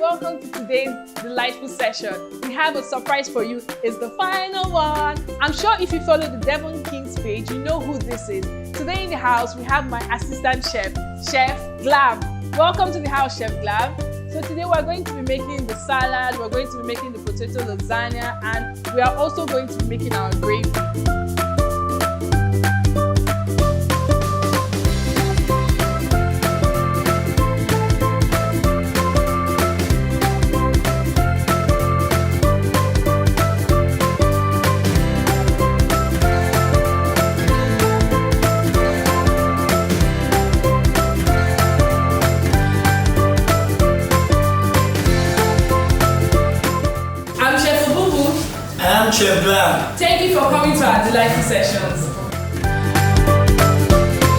welcome to today's delightful session. We have a surprise for you. It's the final one. I'm sure if you follow the Devon King's page, you know who this is. Today in the house, we have my assistant chef, Chef Glab. Welcome to the house, Chef Glab. So today we're going to be making the salad, we're going to be making the potato lasagna, and we are also going to be making our gravy. I'm Chef Obubu. I'm Chef Glab. Thank you for coming to our delightful sessions.